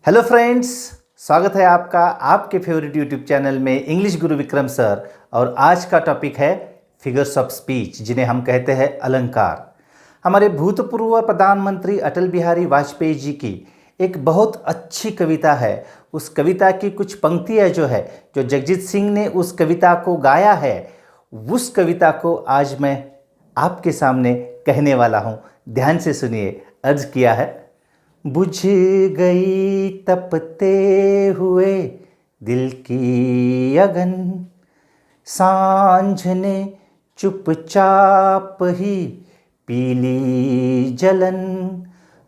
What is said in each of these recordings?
Hello friends, स्वागत है आपका आपके फेवरेट यूट्यूब चैनल में इंग्लिश गुरु विक्रम सर। और आज का टॉपिक है फिगर्स ऑफ स्पीच, जिन्हें हम कहते हैं अलंकार। हमारे भूतपूर्व प्रधानमंत्री अटल बिहारी वाजपेयी जी की एक बहुत अच्छी कविता है। उस कविता की कुछ पंक्तियाँ जो जगजीत सिंह ने उस कविता को गाया है, उस कविता को आज मैं आपके सामने कहने वाला हूँ। ध्यान से सुनिए। अर्ज किया है, बुझ गई तपते हुए दिल की अगन, सांझ ने चुपचाप ही पीली जलन,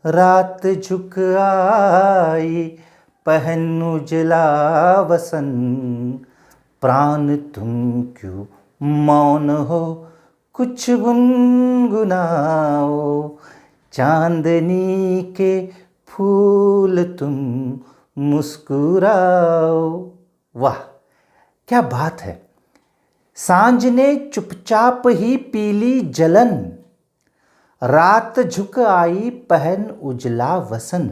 रात झुक आई पहन उजला वसन, प्राण तुम क्यों मौन हो कुछ गुनगुनाओ, चांदनी के फूल तुम मुस्कुराओ। वाह, क्या बात है। सांझ ने चुपचाप ही पीली जलन, रात झुक आई पहन उजला वसन।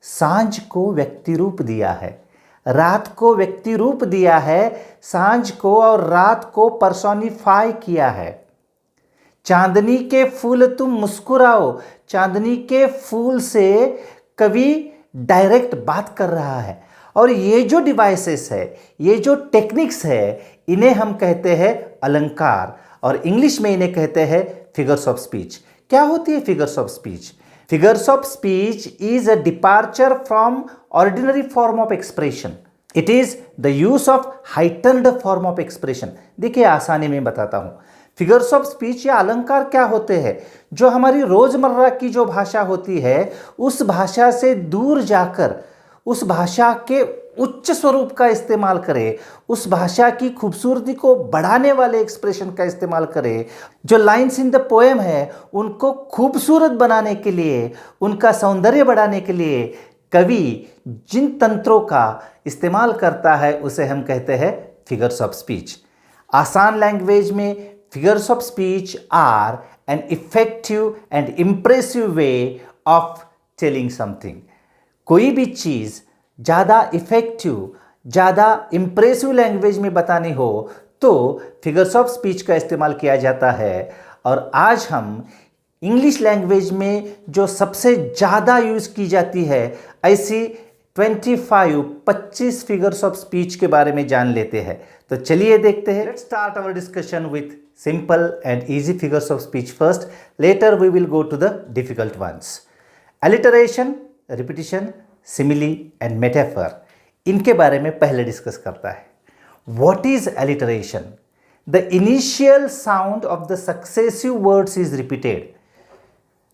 सांझ को व्यक्ति रूप दिया है, रात को व्यक्ति रूप दिया है, सांझ को और रात को पर्सोनिफाई किया है। चांदनी के फूल तुम मुस्कुराओ, चांदनी के फूल से कवि डायरेक्ट बात कर रहा है। और ये जो डिवाइसेस है, ये जो टेक्निक्स है, इन्हें हम कहते हैं अलंकार, और इंग्लिश में इन्हें कहते हैं फिगर्स ऑफ स्पीच। क्या होती है figures of speech? Figures of speech is a departure from ordinary form of expression. It is the use of heightened form of expression. देखिए, आसानी में बताता हूं। फिगर्स ऑफ स्पीच या अलंकार क्या होते हैं? जो हमारी रोजमर्रा की जो भाषा होती है, उस भाषा से दूर जाकर उस भाषा के उच्च स्वरूप का इस्तेमाल करें, उस भाषा की खूबसूरती को बढ़ाने वाले एक्सप्रेशन का इस्तेमाल करें। जो लाइन्स इन द पोएम है, उनको खूबसूरत बनाने के लिए, उनका सौंदर्य बढ़ाने के लिए कवि जिन तंत्रों का इस्तेमाल करता है, उसे हम कहते हैं फिगर्स ऑफ स्पीच। आसान लैंग्वेज में figures of speech are an effective and impressive way of telling something. कोई भी चीज़ ज़्यादा इफेक्टिव, ज़्यादा इम्प्रेसिव लैंग्वेज में बतानी हो तो फिगर्स ऑफ स्पीच का इस्तेमाल किया जाता है। और आज हम इंग्लिश लैंग्वेज में जो सबसे ज़्यादा यूज़ की जाती है, ऐसी 25 फिगर्स ऑफ स्पीच के बारे में जान लेते हैं। तो चलिए देखते हैं। Let's start our discussion with simple and easy figures of speech first. Later we will go to the difficult ones. Alliteration, repetition, simile and metaphor. इनके बारे में पहले डिस्कस करता है। What is alliteration? The initial sound of the successive words is repeated.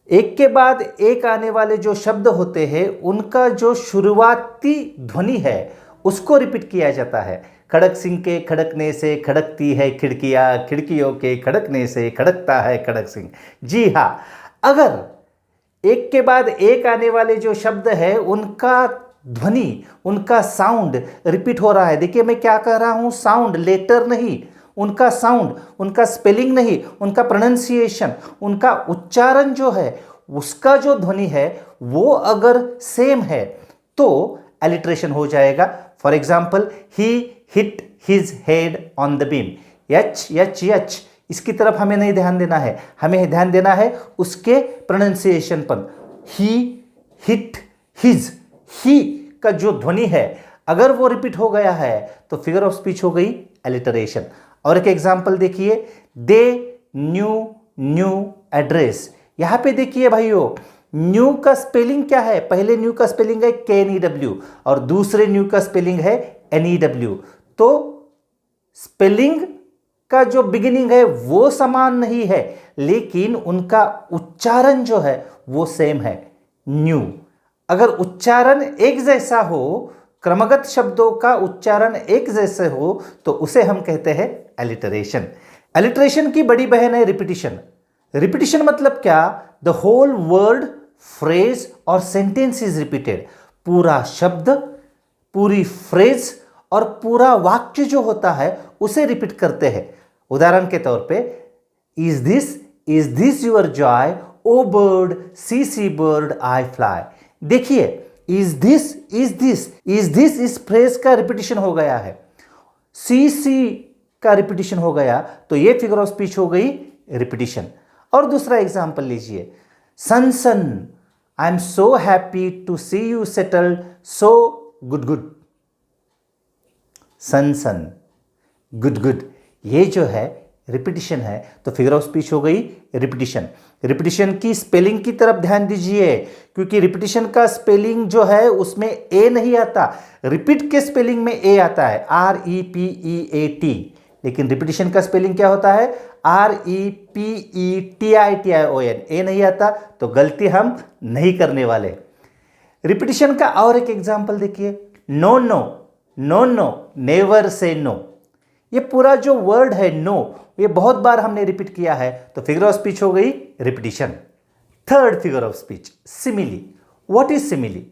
एक के बाद एक आने वाले जो शब्द होते हैं, उनका जो शुरुआती ध्वनि है, उसको रिपीट किया जाता है। खड़क सिंह के खड़कने से खड़कती है खिड़कियाँ, खिड़कियों के खड़कने से खड़कता है खड़क सिंह। जी हाँ, अगर एक के बाद एक आने वाले जो शब्द है, उनका ध्वनि, उनका साउंड रिपीट हो रहा है। देखिए, मैं क्या कह रहा हूँ, साउंड, लेटर नहीं, उनका साउंड, उनका स्पेलिंग नहीं, उनका प्रोनाउंसिएशन, उनका उच्चारण जो है, उसका जो ध्वनि है, वो अगर सेम है तो एलिट्रेशन हो जाएगा। For example, he hit his head on the beam. H H H, इसकी तरफ हमें नहीं ध्यान देना है, हमें ध्यान देना है उसके प्रोनाउंसिएशन पर। ही हिट हिज, ही का जो ध्वनि है, अगर वो रिपीट हो गया है तो फिगर ऑफ स्पीच हो गई एलिटरेशन। और एक एग्जांपल देखिए, दे न्यू एड्रेस। यहां पे देखिए भाइयों, न्यू का स्पेलिंग क्या है? पहले न्यू का स्पेलिंग है KNEW और दूसरे न्यू का स्पेलिंग है NEW। तो स्पेलिंग का जो बिगिनिंग है वो समान नहीं है, लेकिन उनका उच्चारण जो है वो सेम है, न्यू। अगर उच्चारण एक जैसा हो, क्रमगत शब्दों का उच्चारण एक जैसे हो, तो उसे हम कहते हैं एलिटरेशन। एलिटरेशन की बड़ी बहन है रिपीटिशन। रिपीटिशन मतलब क्या? द होल वर्ड, फ्रेज और सेंटेंस इज रिपीटेड। पूरा शब्द, पूरी फ्रेज और पूरा वाक्य जो होता है उसे रिपीट करते हैं। उदाहरण के तौर पे, is this your joy, O bird see see bird I fly. देखिए, इज दिस इस फ्रेज का रिपीटिशन हो गया है, सी का रिपीटिशन हो गया, तो ये फिगर ऑफ स्पीच हो गई रिपीटिशन। और दूसरा एग्जांपल लीजिए, son I am so happy to see you settled so good. Son good, ये जो है रिपीटिशन है, तो फिगर ऑफ स्पीच हो गई रिपीटिशन। रिपीटिशन की स्पेलिंग की तरफ ध्यान दीजिए, क्योंकि रिपीटिशन का स्पेलिंग जो है उसमें ए नहीं आता, रिपीट के स्पेलिंग में ए आता है, REPEAT, लेकिन रिपीटिशन का स्पेलिंग क्या होता है, REPETITION, ए नहीं आता, तो गलती हम नहीं करने वाले। रिपीटिशन का और एक एग्जांपल देखिए, नो, नेवर से नो। ये पूरा जो वर्ड है नो, ये बहुत बार हमने रिपीट किया है, तो फिगर ऑफ स्पीच हो गई repetition. Third figure of speech, simile. What is simile?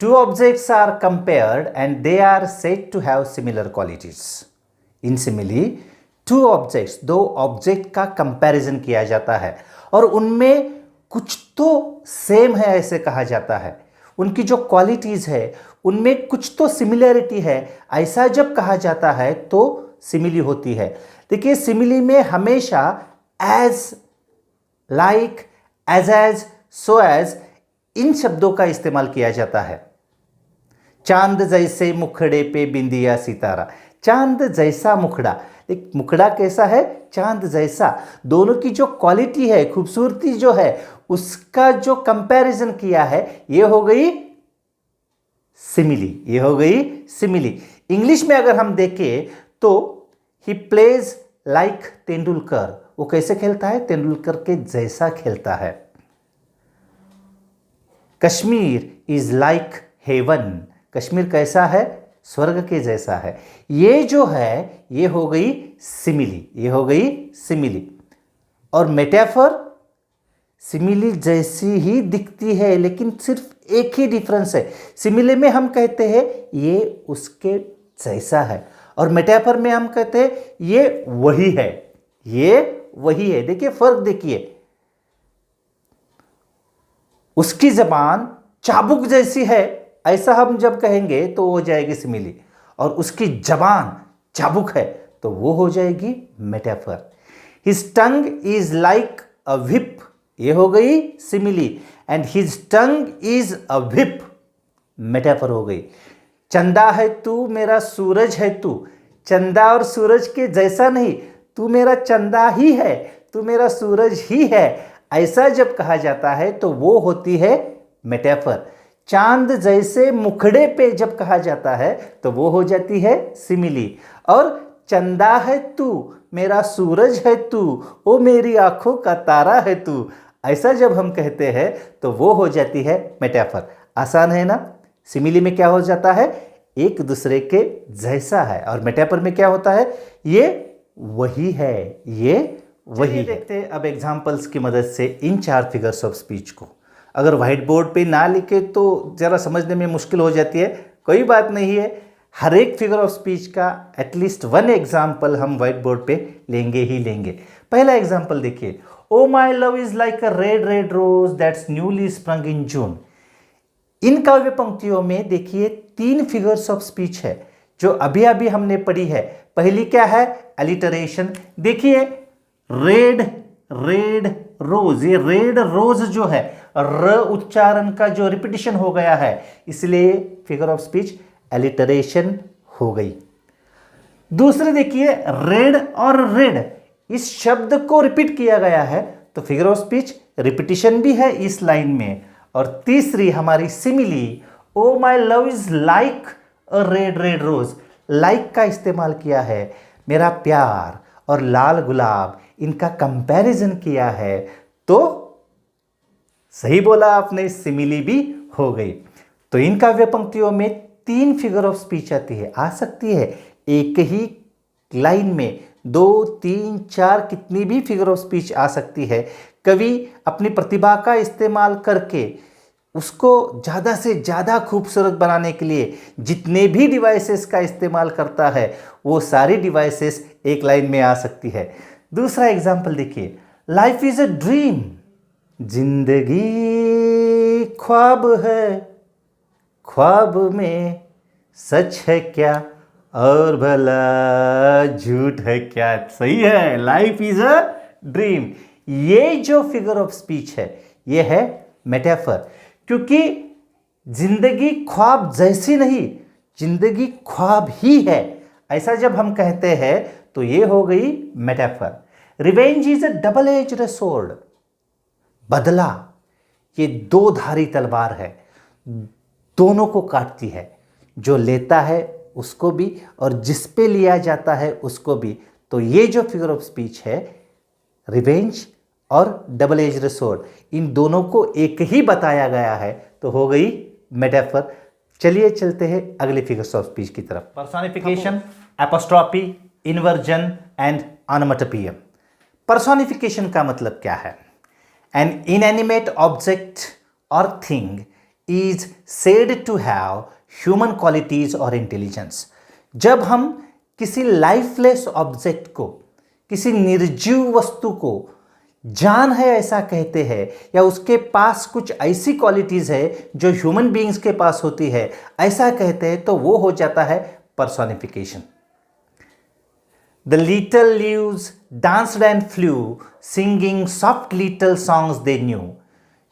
Two objects are compared and they are said to have similar qualities. In simile two objects, दो ऑब्जेक्ट का कंपैरिजन किया जाता है और उनमें कुछ तो सेम है ऐसे कहा जाता है, उनकी जो क्वालिटीज है उनमें कुछ तो सिमिलरिटी है, ऐसा जब कहा जाता है तो सिमिली होती है। देखिए सिमिली में हमेशा as, like, as, so as, इन शब्दों का इस्तेमाल किया जाता है। चांद जैसे मुखड़े पे बिंदिया सितारा, चांद जैसा मुखड़ा, एक मुखड़ा कैसा है, चांद जैसा, दोनों की जो क्वालिटी है, खूबसूरती जो है, उसका जो कंपैरिजन किया है, ये हो गई सिमिली, ये हो गई सिमिली। इंग्लिश में अगर हम देखें तो ही प्लेज लाइक तेंदुलकर, वो कैसे खेलता है, तेंदुलकर के जैसा खेलता है। Kashmir is like heaven, Kashmir कैसा है, स्वर्ग के जैसा है। ये जो है ये हो गई सिमिली, ये हो गई सिमिली। और मेटाफर, सिमिली जैसी ही दिखती है लेकिन सिर्फ एक ही डिफरेंस है, सिमिली में हम कहते हैं ये उसके जैसा है और मेटाफर में हम कहते हैं ये वही है, ये वही है। देखिए फर्क देखिए, उसकी जबान चाबुक जैसी है ऐसा हम जब कहेंगे तो वो हो जाएगी सिमिली, और उसकी जबान चाबुक है तो वो हो जाएगी metaphor. His tongue is like a whip, ये हो गई simile, and his tongue is a whip, metaphor हो गई। चंदा है तू मेरा सूरज है तू, चंदा और सूरज के जैसा नहीं, तू मेरा चंदा ही है, तू मेरा सूरज ही है, ऐसा जब कहा जाता है तो वो होती है मेटाफर। चांद जैसे मुखड़े पे जब कहा जाता है तो वो हो जाती है सिमिली। और चंदा है तू मेरा सूरज है तू, ओ मेरी आंखों का तारा है तू, ऐसा जब हम कहते हैं तो वो हो जाती है मेटाफर। आसान है ना। सिमिली में क्या हो जाता है, एक दूसरे के जैसा है, और मेटाफर में क्या होता है, ये वही है, ये वही है। देखते हैं अब एग्जांपल्स की मदद से इन चार फिगर्स ऑफ स्पीच को। अगर व्हाइट बोर्ड पे ना लिखे तो ज़रा समझने में मुश्किल हो जाती है, कोई बात नहीं है, हर एक फिगर ऑफ स्पीच का एटलीस्ट वन एग्जाम्पल हम व्हाइट बोर्ड पे लेंगे ही लेंगे। पहला एग्जाम्पल देखिए, O my love is like a red red rose that's newly sprung in June. इन काव्य पंक्तियों में देखिए तीन फिगर्स ऑफ स्पीच है जो अभी अभी हमने पढ़ी है। पहली क्या है, एलिटरेशन। देखिए रेड रेड रोज, ये रेड रोज जो है र उच्चारण का जो रिपीटिशन हो गया है, इसलिए फिगर ऑफ स्पीच एलिटरेशन हो गई। दूसरे देखिए रेड और रेड, इस शब्द को रिपीट किया गया है तो फिगर ऑफ स्पीच रिपीटिशन भी है इस लाइन में। और तीसरी हमारी simile, O my love is like a red red rose, like का इस्तेमाल किया है, मेरा प्यार और लाल गुलाब इनका कंपैरिजन किया है, तो सही बोला आपने, सिमिली भी हो गई। तो इन काव्य पंक्तियों में तीन फिगर ऑफ स्पीच आती है, आ सकती है एक ही लाइन में, 2, 3, 4 कितनी भी फिगर ऑफ स्पीच आ सकती है। कवि अपनी प्रतिभा का इस्तेमाल करके उसको ज़्यादा से ज़्यादा खूबसूरत बनाने के लिए जितने भी डिवाइसेस का इस्तेमाल करता है वो सारी डिवाइसेस एक लाइन में आ सकती है। दूसरा एग्जाम्पल देखिए, लाइफ इज अ ड्रीम, जिंदगी ख्वाब है, ख्वाब में सच है क्या और भला झूठ है क्या। सही है, लाइफ इज अ ड्रीम। ये जो फिगर ऑफ स्पीच है ये है मेटाफर, क्योंकि जिंदगी ख्वाब जैसी नहीं, जिंदगी ख्वाब ही है, ऐसा जब हम कहते हैं तो ये हो गई metaphor. Revenge is a double edged sword. बदला ये दो धारी तलवार है, दोनों को काटती है, जो लेता है उसको भी और जिस पे लिया जाता है उसको भी। तो ये जो फिगर ऑफ स्पीच है, रिवेंज और डबल एज्ड स्वॉर्ड, इन दोनों को एक ही बताया गया है, तो हो गई मेटाफर। चलिए चलते हैं अगले फिगर्स ऑफ स्पीच की तरफ। Personification, apostrophe, inversion and onomatopoeia. Personification का मतलब क्या है? एन इनएनिमेट ऑब्जेक्ट और thing is said to have human qualities or intelligence। जब हम किसी लाइफलेस ऑब्जेक्ट को, किसी निर्जीव वस्तु को जान है ऐसा कहते हैं, या उसके पास कुछ ऐसी क्वालिटीज है जो ह्यूमन बीइंग्स के पास होती है ऐसा कहते हैं, तो वो हो जाता है personification. The little leaves danced and flew, singing soft little songs they knew।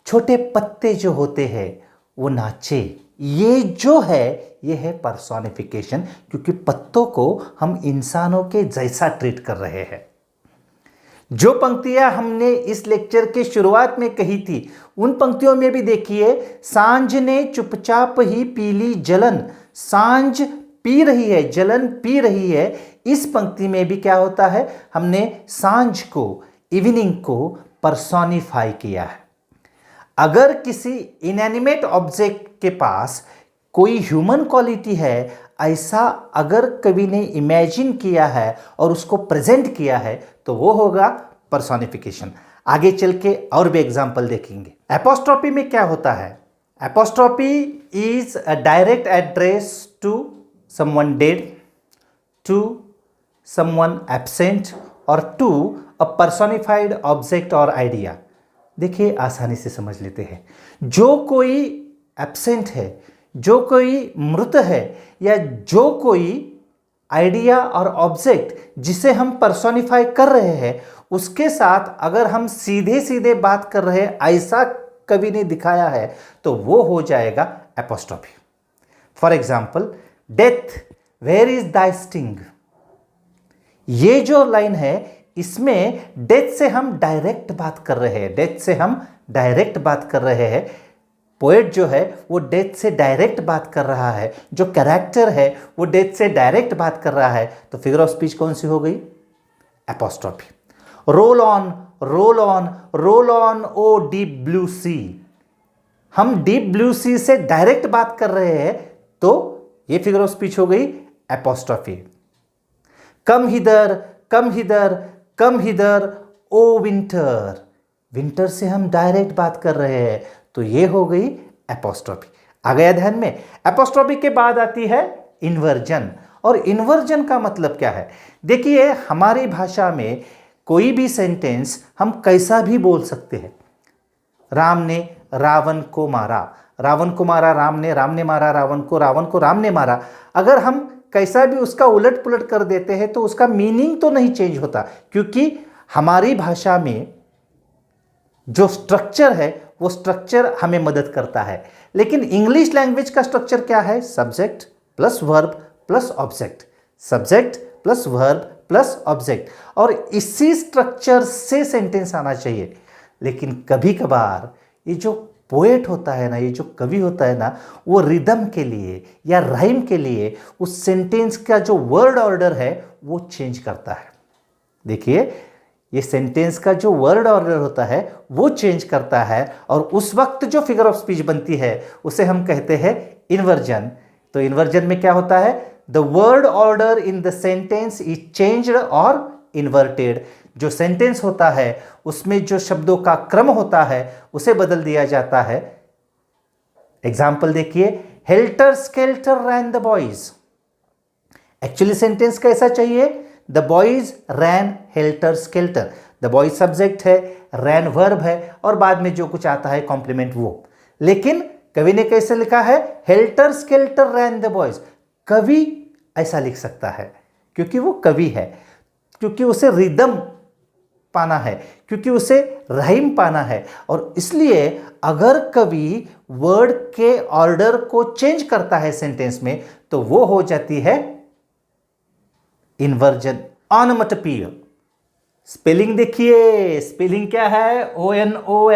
छोटे पत्ते जो होते हैं वो नाचे। ये जो है ये है पर्सोनिफिकेशन, क्योंकि पत्तों को हम इंसानों के जैसा ट्रीट कर रहे हैं। जो पंक्तियां हमने इस लेक्चर के शुरुआत में कही थी, उन पंक्तियों में भी देखिए, सांझ ने चुपचाप ही पीली जलन। सांझ पी रही है, जलन पी रही है। इस पंक्ति में भी क्या होता है, हमने सांझ को, इवनिंग को पर्सोनिफाई किया है। अगर किसी इनएनिमेट ऑब्जेक्ट के पास कोई ह्यूमन क्वालिटी है ऐसा अगर कवि ने इमेजिन किया है और उसको प्रेजेंट किया है, तो वो होगा पर्सोनिफिकेशन। आगे चल के और भी एग्जाम्पल देखेंगे। एपोस्ट्रोफी में क्या होता है? Apostrophe is a direct address to someone dead, to someone absent और टू अ पर्सोनिफाइड ऑब्जेक्ट और आइडिया। देखिए आसानी से समझ लेते हैं। जो कोई एब्सेंट है, जो कोई मृत है, या जो कोई आइडिया और ऑब्जेक्ट जिसे हम पर्सोनिफाई कर रहे हैं, उसके साथ अगर हम सीधे सीधे बात कर रहे हैं ऐसा कवि ने दिखाया है, तो वो हो जाएगा apostrophe. For example, death where is thy sting. ये जो लाइन है इसमें डेथ से हम डायरेक्ट बात कर रहे हैं, डेथ से हम डायरेक्ट बात कर रहे हैं। पोएट जो है वो डेथ से डायरेक्ट बात कर रहा है, जो कैरेक्टर है वो डेथ से डायरेक्ट बात कर रहा है, तो फिगर ऑफ स्पीच कौन सी हो गई? Apostrophe. Roll on roll on roll on O deep blue sea. हम डीप ब्लू सी से डायरेक्ट बात कर रहे हैं, तो ये फिगर ऑफ स्पीच हो गई एपोस्ट्रोफी। कम हिदर कम हिदर कम हिदर ओ विंटर। विंटर से हम डायरेक्ट बात कर रहे हैं, तो ये हो गई एपोस्ट्रोफी। आ गया ध्यान में? एपोस्ट्रोफी के बाद आती है इन्वर्जन। और इन्वर्जन का मतलब क्या है? देखिए, हमारी भाषा में कोई भी सेंटेंस हम कैसा भी बोल सकते हैं। राम ने रावण को मारा, रावण को मारा राम ने मारा रावण को राम ने मारा। अगर हम कैसा भी उसका उलट पुलट कर देते हैं तो उसका मीनिंग तो नहीं चेंज होता, क्योंकि हमारी भाषा में जो स्ट्रक्चर है वो स्ट्रक्चर हमें मदद करता है। लेकिन इंग्लिश लैंग्वेज का स्ट्रक्चर क्या है? Subject plus verb plus object, subject plus verb plus object, और इसी स्ट्रक्चर से सेंटेंस आना चाहिए। लेकिन कभी कभार ये जो पोएट होता है ना, ये जो कवि होता है ना, वो रिदम के लिए या राइम के लिए उस सेंटेंस का जो वर्ड ऑर्डर है वो चेंज करता है। देखिए, ये सेंटेंस का जो वर्ड ऑर्डर होता है वो चेंज करता है, और उस वक्त जो फिगर ऑफ स्पीच बनती है उसे हम कहते हैं इन्वर्जन। तो इन्वर्जन में क्या होता है? The word order in the sentence is changed और इन्वर्टेड। जो सेंटेंस होता है उसमें जो शब्दों का क्रम होता है उसे बदल दिया जाता है। एग्जाम्पल देखिए, helter skelter ran the boys. Actually sentence कैसा चाहिए? The boys ran helter skelter. The boys subject है, रैन वर्ब है, और बाद में जो कुछ आता है कॉम्प्लीमेंट वो। लेकिन कवि ने कैसे लिखा है? Helter skelter ran the boys. कवि ऐसा लिख सकता है क्योंकि वो कवि है, क्योंकि उसे रिदम पाना है, क्योंकि उसे राइम पाना है। और इसलिए अगर कवि वर्ड के ऑर्डर को चेंज करता है सेंटेंस में तो वो हो जाती है इन्वर्जन, ऑनोमेटोपोइया। स्पेलिंग देखिए, स्पेलिंग क्या है? ONOMATOPOEIA,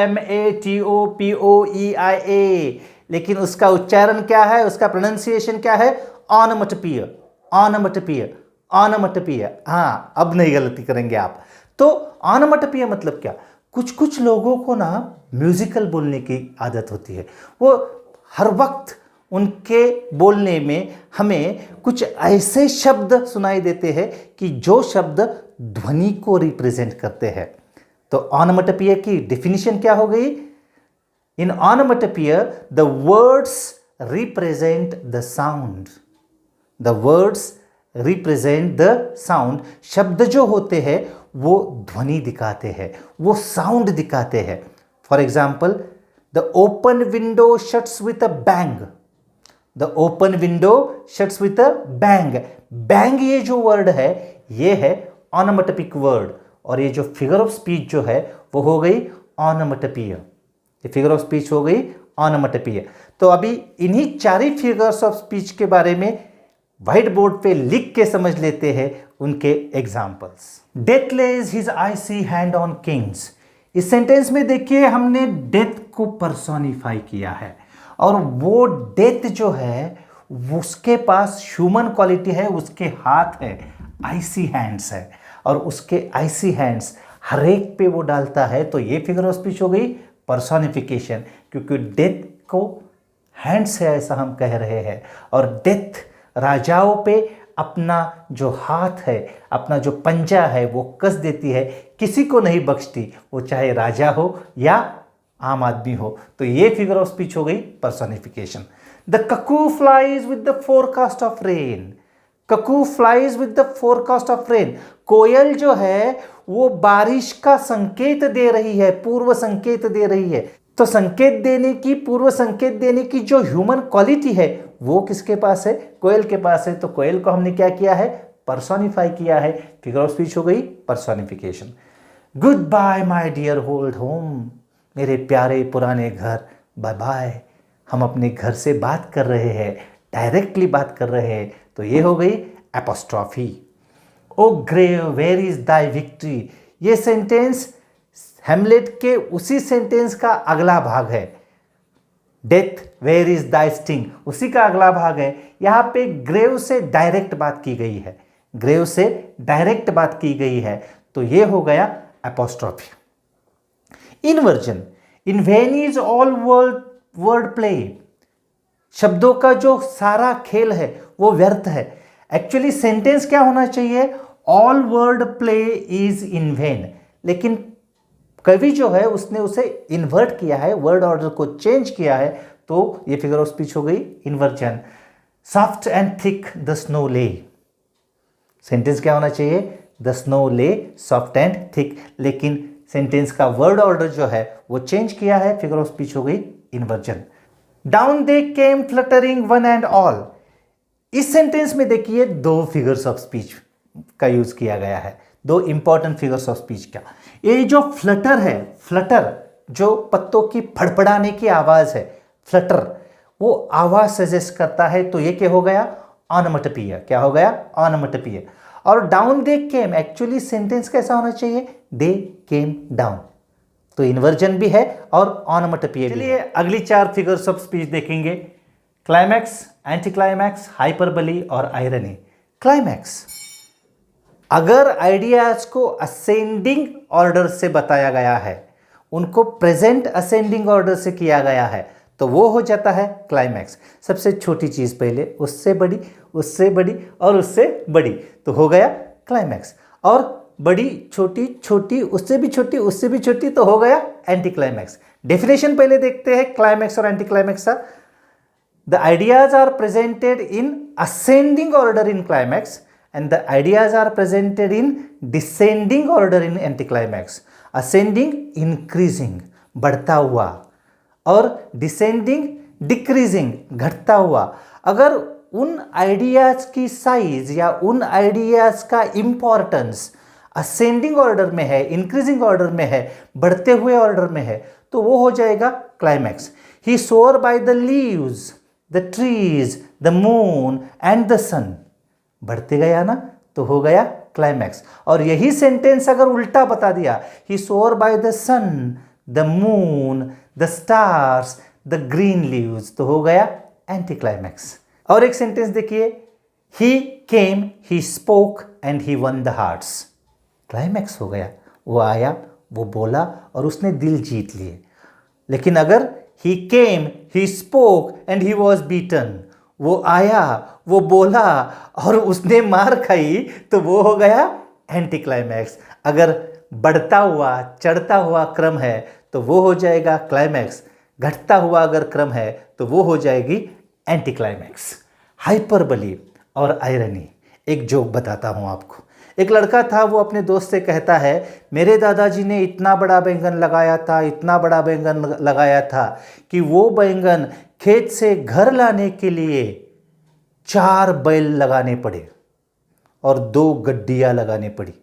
लेकिन उसका उच्चारण क्या है? उसका प्रोनाउंसिएशन क्या है? ऑनोमेटोपोइया, ऑनोमेटोपोइया, ऑनोमेटोपोइया। हाँ, अब नहीं गलती करेंगे आप। तो ऑनोमेटोपोइया मतलब क्या? कुछ कुछ लोगों को ना म्यूजिकल बोलने की आदत होती है। वो हर वक्त उनके बोलने में हमें कुछ ऐसे शब्द सुनाई देते हैं कि जो शब्द ध्वनि को रिप्रेजेंट करते हैं। तो ऑनोमेटोपोइया की डेफिनेशन क्या हो गई? In onomatopoeia the words represent the sound, the words represent the sound. शब्द जो होते हैं वो ध्वनि दिखाते हैं, वो साउंड दिखाते हैं। For example, the open window shuts with a bang, the open window shuts with a bang. Bang ये जो वर्ड है ये है ऑनोमेटोपिक वर्ड, और ये जो फिगर ऑफ स्पीच जो है वो हो गई ऑनोमेटोपोइया। ये फिगर ऑफ स्पीच हो गई ऑनोमेटोपोइया। तो अभी इन्हीं चार ही फिगर्स ऑफ स्पीच के बारे में व्हाइट बोर्ड पे लिख के समझ लेते हैं उनके examples. Death lays his icy hand on kings. इस सेंटेंस में देखिए हमने डेथ को पर्सोनिफाई किया है, और वो डेथ जो है उसके पास ह्यूमन क्वालिटी है, उसके हाथ है, आइसी हैंड्स है, और उसके आइसी हैंड्स हर एक पे वो डालता है। तो ये फिगर ऑफ स्पीच हो गई पर्सोनिफिकेशन, क्योंकि डेथ को हैंड्स है ऐसा हम कह रहे हैं, और डेथ राजाओं पे अपना जो हाथ है, अपना जो पंजा है वो कस देती है, किसी को नहीं बख्शती, वो चाहे राजा हो या आम आदमी हो। तो ये फिगर ऑफ स्पीच हो गई personification. The cuckoo flies with the forecast of rain. Cuckoo flies with the forecast of rain. कोयल जो है वो बारिश का संकेत दे रही है, पूर्व संकेत दे रही है। तो संकेत देने की, पूर्व संकेत देने की जो ह्यूमन क्वालिटी है वो किसके पास है? कोयल के पास है। तो कोयल को हमने क्या किया है? पर्सोनिफाई किया है। फिगर ऑफ स्पीच हो गई personification. Goodbye my dear old home. मेरे प्यारे पुराने घर, बाय बाय। हम अपने घर से बात कर रहे हैं, डायरेक्टली बात कर रहे हैं, तो ये हो गई apostrophe. O grave where is thy victory. ये सेंटेंस हैमलेट के उसी सेंटेंस का अगला भाग है। Death where is thy sting उसी का अगला भाग है। यहां पे ग्रेव से डायरेक्ट बात की गई है, ग्रेव से डायरेक्ट बात की गई है, तो ये हो गया apostrophe. Inversion, in when is all word play. शब्दों का जो सारा खेल है वो व्यर्थ है। एक्चुअली सेंटेंस क्या होना चाहिए? All word play is in when, लेकिन कवि जो है उसने उसे इन्वर्ट किया है, वर्ड ऑर्डर को चेंज किया है, तो ये फिगर ऑफ स्पीच हो गई inversion. Soft and thick the snow ले। सेंटेंस क्या होना चाहिए? द स्नो ले सॉफ्ट एंड थिक, लेकिन सेंटेंस का वर्ड ऑर्डर जो है वो चेंज किया है, फिगर ऑफ स्पीच हो गई inversion. Down they came fluttering one and all. इस सेंटेंस में देखिए दो फिगर्स ऑफ स्पीच का यूज किया गया है, दो इंपॉर्टेंट फिगर्स ऑफ स्पीच का। ये जो फ्लटर है, फ्लटर जो पत्तों की फड़फड़ाने की आवाज है, फ्लटर, वो आवाज सजेस्ट करता है, तो ये क्या हो गया? ऑनोमेटोपोइया। क्या हो गया? ऑनोमेटोपोइया। और डाउन दे केम, एक्चुअली सेंटेंस कैसा होना चाहिए? दे केम डाउन, तो इन्वर्जन भी है और ऑनोमेटोपोइया भी है। चलिए अगली चार फिगर्स ऑफ स्पीच देखेंगे। क्लाइमैक्स, एंटी क्लाइमैक्स, हाइपरबली और आयरनी। क्लाइमैक्स, अगर आइडियाज को असेंडिंग ऑर्डर से बताया गया है, उनको प्रेजेंट असेंडिंग ऑर्डर से किया गया है, तो वो हो जाता है क्लाइमैक्स। सबसे छोटी चीज पहले, उससे बड़ी, उससे बड़ी और उससे बड़ी, तो हो गया क्लाइमैक्स। और बड़ी, छोटी, छोटी, उससे भी छोटी, उससे भी छोटी, तो हो गया एंटी क्लाइमैक्स। डेफिनेशन पहले देखते हैं क्लाइमैक्स और एंटी क्लाइमैक्स का। The ideas are presented in ascending order in climax and the ideas are presented in descending order in anticlimax. Ascending increasing, बढ़ता हुआ, और descending डिक्रीजिंग, घटता हुआ। अगर उन आइडियाज की साइज या उन आइडियाज का इंपॉर्टेंस असेंडिंग ऑर्डर में है, इंक्रीजिंग ऑर्डर में है, बढ़ते हुए ऑर्डर में है, तो वो हो जाएगा climax. He soar by the leaves, the trees, the moon and the sun, बढ़ते गया ना, तो हो गया क्लाइमैक्स। और यही सेंटेंस अगर उल्टा बता दिया, he soar by the sun, the moon, the stars, the green leaves, तो हो गया एंटी क्लाइमैक्स। और एक सेंटेंस देखिए, he came, he spoke and he won the hearts, climax हो गया। वो आया, वो बोला और उसने दिल जीत लिए। लेकिन अगर he came, he spoke and he was beaten, वो आया, वो बोला और उसने मार खाई, तो वो हो गया एंटी क्लाइमैक्स। अगर बढ़ता हुआ, चढ़ता हुआ क्रम है तो वो हो जाएगा क्लाइमैक्स, घटता हुआ अगर क्रम है तो वो हो जाएगी एंटी क्लाइमैक्स। हाइपरबली और आयरनी, एक जोक बताता हूँ आपको। एक लड़का था, वो अपने दोस्त से कहता है, मेरे दादाजी ने इतना बड़ा बैंगन लगाया था, इतना बड़ा बैंगन लगाया था कि वो बैंगन खेत से घर लाने के लिए 4 बैल लगाने पड़े और 2 गड्डियाँ लगाने पड़ी।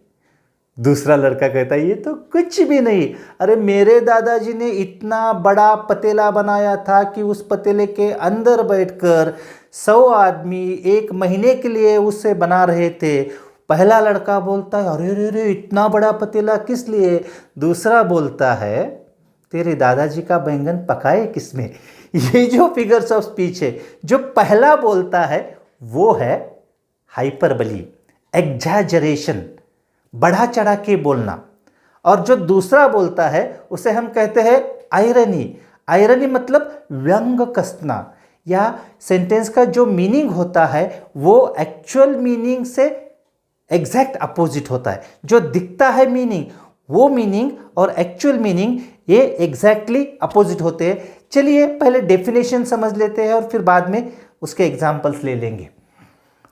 दूसरा लड़का कहता है, ये तो कुछ भी नहीं, अरे मेरे दादाजी ने इतना बड़ा पतीला बनाया था कि उस पतीले के अंदर बैठकर 100 आदमी 1 महीने के लिए उससे बना रहे थे। पहला लड़का बोलता है, अरे रे रे, इतना बड़ा पतीला किस लिए? दूसरा बोलता है, तेरे दादाजी का बैंगन पकाए किसमें? ये जो फिगर्स ऑफ स्पीच है, जो पहला बोलता है वो है हाइपरबली, एग्जैजरेशन, बढ़ा चढ़ा के बोलना। और जो दूसरा बोलता है उसे हम कहते हैं आयरनी। आयरनी मतलब व्यंग कसना, या सेंटेंस का जो मीनिंग होता है वो एक्चुअल मीनिंग से एग्जैक्ट अपोजिट होता है। जो दिखता है मीनिंग, वो मीनिंग और एक्चुअल मीनिंग ये एग्जैक्टली अपोजिट होते हैं। चलिए पहले डेफिनेशन समझ लेते हैं और फिर बाद में उसके एग्जाम्पल्स ले लेंगे।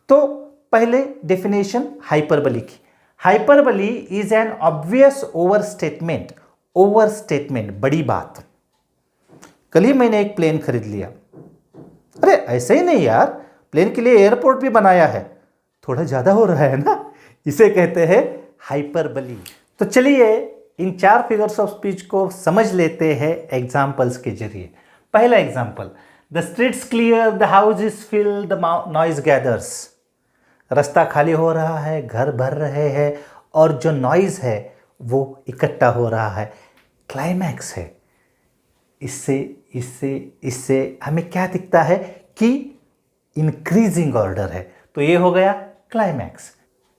तो पहले डेफिनेशन हाइपरबली की। Hyperbole is an obvious over statement. Over statement, बड़ी बात। कल ही मैंने एक प्लेन खरीद लिया। अरे ऐसे ही नहीं यार, प्लेन के लिए एयरपोर्ट भी बनाया है, थोड़ा ज्यादा हो रहा है ना, इसे कहते हैं हाइपरबली। तो चलिए इन 4 फिगर्स ऑफ स्पीच को समझ लेते हैं एग्जाम्पल्स के जरिए। पहला example, the streets clear, the house is fill, the noise gathers. रास्ता खाली हो रहा है, घर भर रहे हैं और जो नॉइज है वो इकट्ठा हो रहा है। क्लाइमैक्स है। इससे इससे इससे हमें क्या दिखता है कि इंक्रीजिंग ऑर्डर है, तो ये हो गया climax.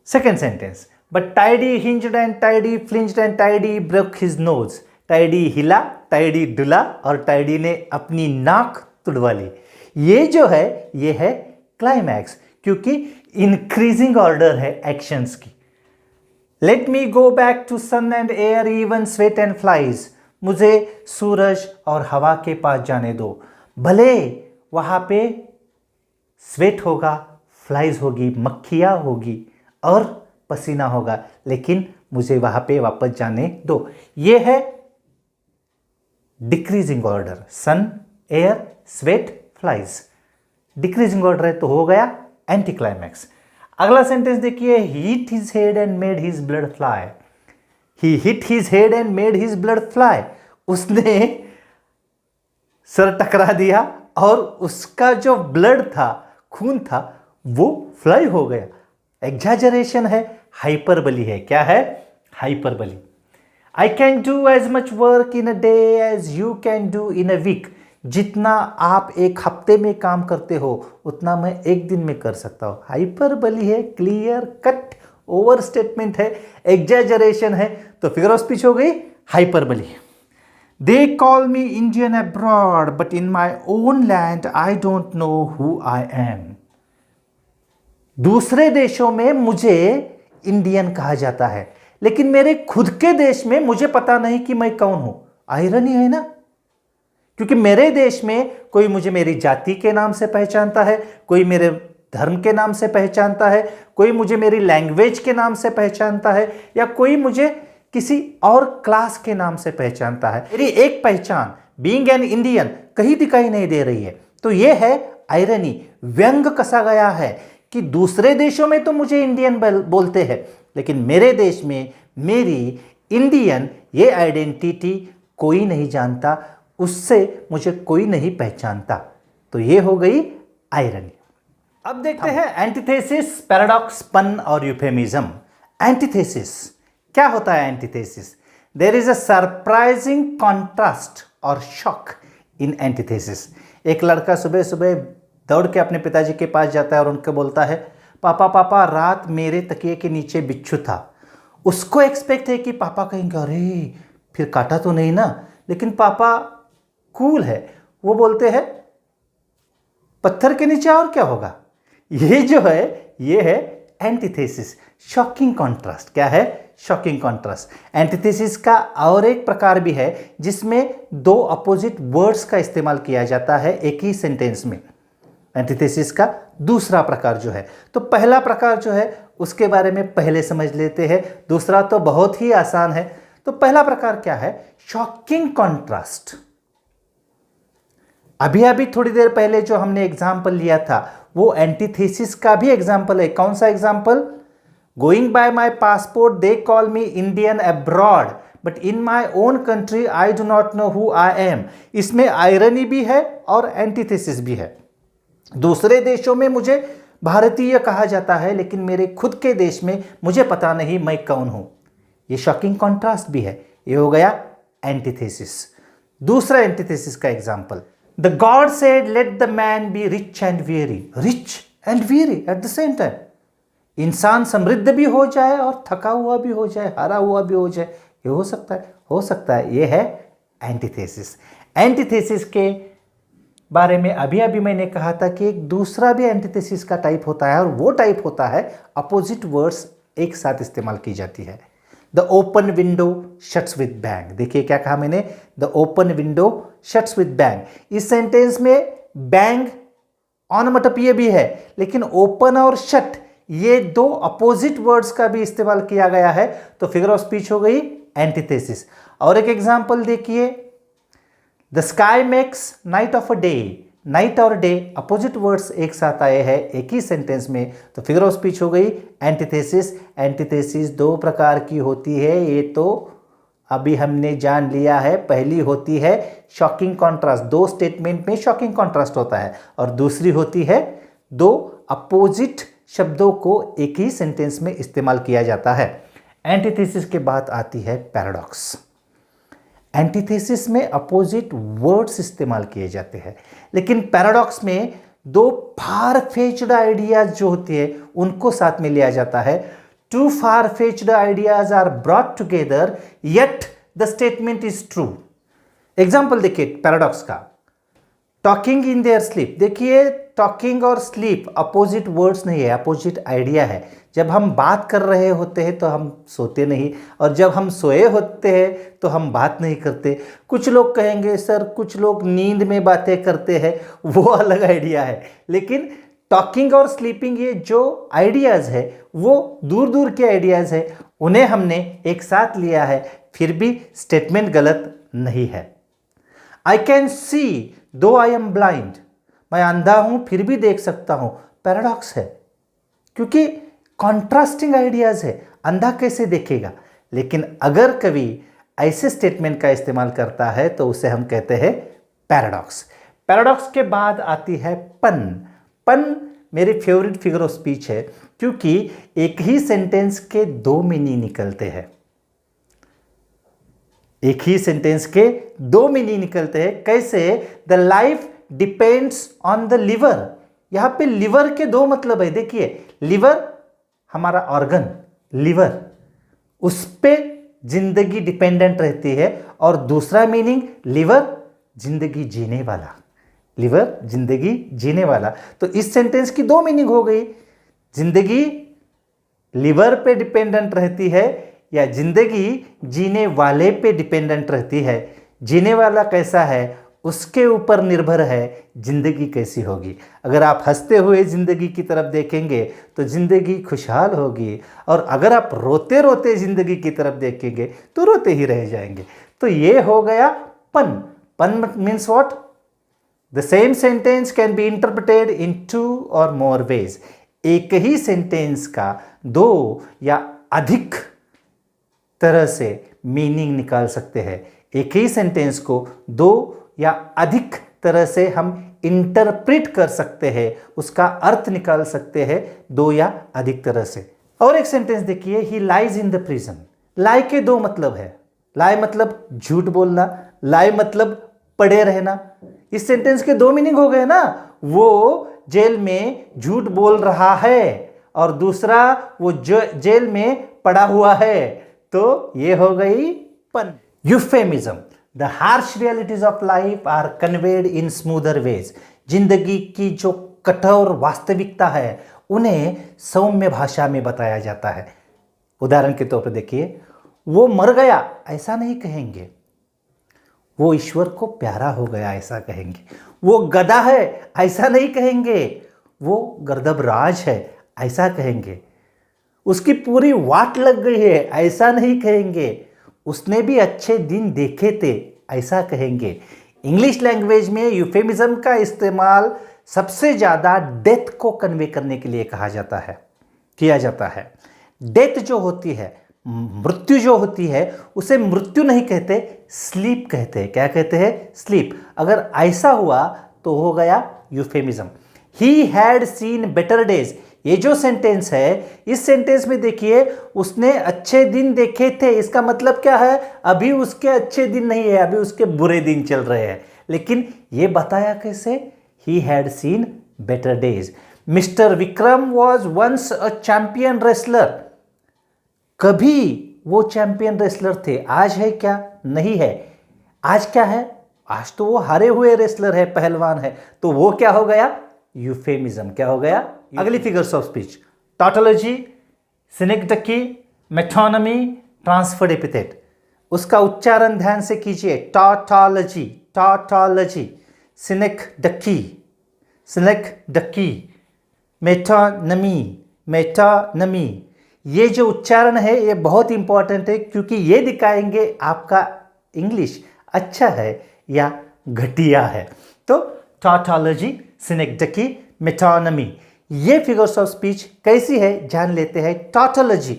Second sentence, but Tidy hinged and Tidy flinged and Tidy broke his nose. Tidy हिला, टाइडी डुला और टाइडी ने अपनी नाक तुड़वा ली। ये जो है ये है क्लाइमैक्स, क्योंकि इंक्रीजिंग ऑर्डर है एक्शंस की। Let me go back to sun and air even sweat and flies. मुझे सूरज और हवा के पास जाने दो, भले वहां पे स्वेट होगा, फ्लाइज होगी, मक्खियां होगी और पसीना होगा, लेकिन मुझे वहां पे वापस जाने दो। ये है decreasing order, sun, air, sweat, flies. Decreasing order है तो हो गया एंटी क्लाइमैक्स। अगला सेंटेंस देखिए, he hit his head and made his blood fly. He hit his head and made his blood fly. उसने सर टकरा दिया और उसका जो ब्लड था, खून था, वो फ्लाई हो गया। एग्जैजरेशन है, हाइपरबली है। क्या है? Hyperbole. I can do as much work in a day as you can do in a week. जितना आप एक हफ्ते में काम करते हो उतना मैं एक दिन में कर सकता हूं। हाइपरबली है, क्लियर कट ओवर स्टेटमेंट है, एग्जैजरेशन है, तो फिगर ऑफ स्पीच हो गई hyperbole. They call me Indian abroad but in my own land I don't know who I am. दूसरे देशों में मुझे इंडियन कहा जाता है, लेकिन मेरे खुद के देश में मुझे पता नहीं कि मैं कौन हूं। आयरनी है ना, क्योंकि मेरे देश में कोई मुझे मेरी जाति के नाम से पहचानता है, कोई मेरे धर्म के नाम से पहचानता है, कोई मुझे मेरी लैंग्वेज के नाम से पहचानता है, या कोई मुझे किसी और क्लास के नाम से पहचानता है। मेरी एक पहचान बीइंग एन इंडियन कहीं दिखाई नहीं दे रही है। तो ये है आयरनी, व्यंग कसा गया है कि दूसरे देशों में तो मुझे इंडियन बोलते हैं, लेकिन मेरे देश में मेरी इंडियन ये आइडेंटिटी कोई नहीं जानता, उससे मुझे कोई नहीं पहचानता। तो ये हो गई आयरनी। अब देखते हैं एंटीथेसिस, पैराडॉक्स, पन और यूफेमिज्म। एंटीथेसिस क्या होता है? Antithesis, there is a surprising contrast और शॉक इन एंटीथेसिस। एक लड़का सुबह सुबह दौड़ के अपने पिताजी के पास जाता है और उनको बोलता है, पापा पापा रात मेरे तकिए के नीचे बिच्छू था। उसको एक्सपेक्ट है कि पापा कहेंगे अरे फिर काटा तो नहीं ना, लेकिन पापा कूल है, वो बोलते हैं पत्थर के नीचे और क्या होगा। ये जो है ये है एंटीथेसिस, शॉकिंग कॉन्ट्रास्ट। क्या है? Shocking contrast. एंटीथेसिस का और एक प्रकार भी है जिसमें दो अपोजिट वर्ड्स का इस्तेमाल किया जाता है एक ही सेंटेंस में। एंटीथेसिस का दूसरा प्रकार जो है, तो पहला प्रकार जो है उसके बारे में पहले समझ लेते हैं, दूसरा तो बहुत ही आसान है। तो पहला प्रकार क्या है? Shocking contrast. अभी अभी थोड़ी देर पहले जो हमने एग्जाम्पल लिया था वो एंटीथेसिस का भी एग्जाम्पल है। कौन सा example? Going by my passport they call me Indian abroad but in my own country I do not know who I am. इसमें आयरनी भी है और एंटीथेसिस भी है। दूसरे देशों में मुझे भारतीय कहा जाता है, लेकिन मेरे खुद के देश में मुझे पता नहीं मैं कौन हूं। ये शॉकिंग कॉन्ट्रास्ट भी है। ये हो गया एंटीथेसिस। दूसरा एंटीथेसिस का example, the God said let the man be rich and very at the same time. इंसान समृद्ध भी हो जाए और थका हुआ भी हो जाए, हारा हुआ भी हो जाए। ये हो सकता है। ये है एंटीथेसिस। एंटीथेसिस के बारे में अभी अभी मैंने कहा था कि एक दूसरा भी एंटीथेसिस का टाइप होता है, और वो टाइप होता है अपोजिट वर्ड्स एक साथ इस्तेमाल की जाती है। The open window shuts with bang. देखिए क्या कहा मैंने, the open window shuts with bang. इस सेंटेंस में बैंग ऑनोमेटोपोइया भी है, लेकिन ओपन और शट ये दो अपोजिट वर्ड्स का भी इस्तेमाल किया गया है, तो फिगर ऑफ स्पीच हो गई एंटीथेसिस। और एक एग्जांपल देखिए, the sky makes night of a day. Night और डे अपोजिट वर्ड्स एक साथ आए हैं एक ही सेंटेंस में, तो फिगर ऑफ स्पीच हो गई एंटीथेसिस। एंटीथेसिस दो प्रकार की होती है, ये तो अभी हमने जान लिया है। पहली होती है शॉकिंग कॉन्ट्रास्ट, दो स्टेटमेंट में शॉकिंग कॉन्ट्रास्ट होता है, और दूसरी होती है दो अपोजिट शब्दों को एक ही सेंटेंस में इस्तेमाल किया जाता है। एंटीथेसिस के बाद आती है पैराडॉक्स। एंटीथेसिस में अपोजिट वर्ड्स इस्तेमाल किए जाते हैं, लेकिन पैराडॉक्स में दो फार फेच्ड आइडियाज जो होती है उनको साथ में लिया जाता है। Two far fetched ideas are brought together yet the statement is true. Example देखिए पैराडॉक्स का, टॉकिंग इन देयर स्लीप। देखिए टॉकिंग और स्लीप अपोजिट वर्ड्स नहीं है, अपोजिट आइडिया है। जब हम बात कर रहे होते हैं तो हम सोते नहीं, और जब हम सोए होते हैं तो हम बात नहीं करते। कुछ लोग कहेंगे सर कुछ लोग नींद में बातें करते हैं, वो अलग आइडिया है। लेकिन टॉकिंग और स्लीपिंग ये जो आइडियाज़ है वो दूर दूर के आइडियाज़ है, उन्हें हमने एक साथ लिया है, फिर भी स्टेटमेंट गलत नहीं है। आई कैन सी दो आई एम ब्लाइंड। मैं अंधा हूं फिर भी देख सकता हूं। पैराडॉक्स है, क्योंकि कॉन्ट्रास्टिंग आइडियाज है। अंधा कैसे देखेगा? लेकिन अगर कभी ऐसे स्टेटमेंट का इस्तेमाल करता है तो उसे हम कहते हैं पैराडॉक्स। पैराडॉक्स के बाद आती है पन। पन मेरी फेवरेट फिगर ऑफ स्पीच है, क्योंकि एक ही सेंटेंस के दो मीनिंग निकलते हैं। एक ही सेंटेंस के दो मीनिंग निकलते हैं। कैसे? The life depends on the liver. यहां पे लिवर के दो मतलब है। देखिए लिवर हमारा ऑर्गन, लिवर, उस पे जिंदगी डिपेंडेंट रहती है, और दूसरा मीनिंग लिवर जिंदगी जीने वाला। लिवर जिंदगी जीने वाला। तो इस सेंटेंस की दो मीनिंग हो गई, जिंदगी लिवर पे डिपेंडेंट रहती है या जिंदगी जीने वाले पे डिपेंडेंट रहती है। जीने वाला कैसा है उसके ऊपर निर्भर है जिंदगी कैसी होगी। अगर आप हंसते हुए जिंदगी की तरफ देखेंगे तो जिंदगी खुशहाल होगी, और अगर आप रोते रोते जिंदगी की तरफ देखेंगे तो रोते ही रह जाएंगे। तो ये हो गया पन। Pun means what? The same sentence can be interpreted in two or more ways. एक ही सेंटेंस का दो या अधिक तरह से मीनिंग निकाल सकते हैं। एक ही सेंटेंस को दो या अधिक तरह से हम इंटरप्रेट कर सकते हैं, उसका अर्थ निकाल सकते हैं दो या अधिक तरह से। और एक सेंटेंस देखिए, he lies in the prison. Lie के दो मतलब है। लाई मतलब झूठ बोलना, लाई मतलब पड़े रहना। इस सेंटेंस के दो मीनिंग हो गए ना, वो जेल में झूठ बोल रहा है और दूसरा वो जेल में पड़ा हुआ है, तो ये हो गई pun. Euphemism, the harsh realities of life are conveyed in smoother ways. जिंदगी की जो कठोर वास्तविकता है उन्हें सौम्य भाषा में बताया जाता है। उदाहरण के तौर पर देखिए, वो मर गया ऐसा नहीं कहेंगे, वो ईश्वर को प्यारा हो गया ऐसा कहेंगे। वो गधा है ऐसा नहीं कहेंगे, वो गर्दभराज है ऐसा कहेंगे। उसकी पूरी वाट लग गई है ऐसा नहीं कहेंगे, उसने भी अच्छे दिन देखे थे ऐसा कहेंगे। इंग्लिश लैंग्वेज में यूफेमिज्म का इस्तेमाल सबसे ज़्यादा डेथ को कन्वे करने के लिए किया जाता है। डेथ जो होती है, मृत्यु जो होती है, उसे मृत्यु नहीं कहते, स्लीप कहते हैं। क्या कहते हैं? स्लीप। अगर ऐसा हुआ तो हो गया euphemism. He had seen better days. ये जो सेंटेंस है, इस सेंटेंस में देखिए, उसने अच्छे दिन देखे थे। इसका मतलब क्या है? अभी उसके अच्छे दिन नहीं है, अभी उसके बुरे दिन चल रहे हैं। लेकिन ये बताया कैसे? He had seen better days. Mister Vikram was once a champion wrestler. कभी वो चैंपियन रेसलर थे, आज है क्या? नहीं है। आज क्या है? आज तो वो हारे हुए रेसलर है, पहलवान है। तो वो क्या हो गया? यूफेमिज्म। क्या हो गया? अगली figures of speech, tautology, synecdoche, metonymy, transferred epithet. उसका उच्चारण ध्यान से कीजिए। Tautology, tautology, synecdoche, synecdoche, metonymy, metonymy. ये जो उच्चारण है ये बहुत इंपॉर्टेंट है, क्योंकि ये दिखाएंगे आपका इंग्लिश अच्छा है या घटिया है। तो टॉटोलॉजी, सिनेक्डकी, मेथोनमी, ये फिगर्स ऑफ स्पीच कैसी है जान लेते हैं। टॉटोलॉजी,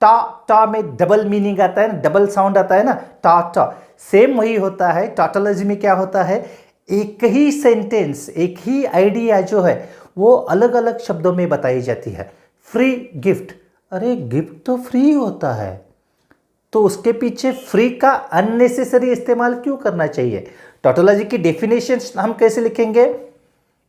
टा में डबल मीनिंग आता है ना, डबल साउंड आता है ना, टा। सेम वही होता है। टॉटोलॉजी में क्या होता है? एक ही सेंटेंस, एक ही आइडिया जो है वो अलग अलग शब्दों में बताई जाती है। फ्री गिफ्ट, अरे गिफ्ट तो फ्री होता है, तो उसके पीछे फ्री का अननेसेसरी इस्तेमाल क्यों करना चाहिए? टॉटोलॉजी की डेफिनेशन हम कैसे लिखेंगे?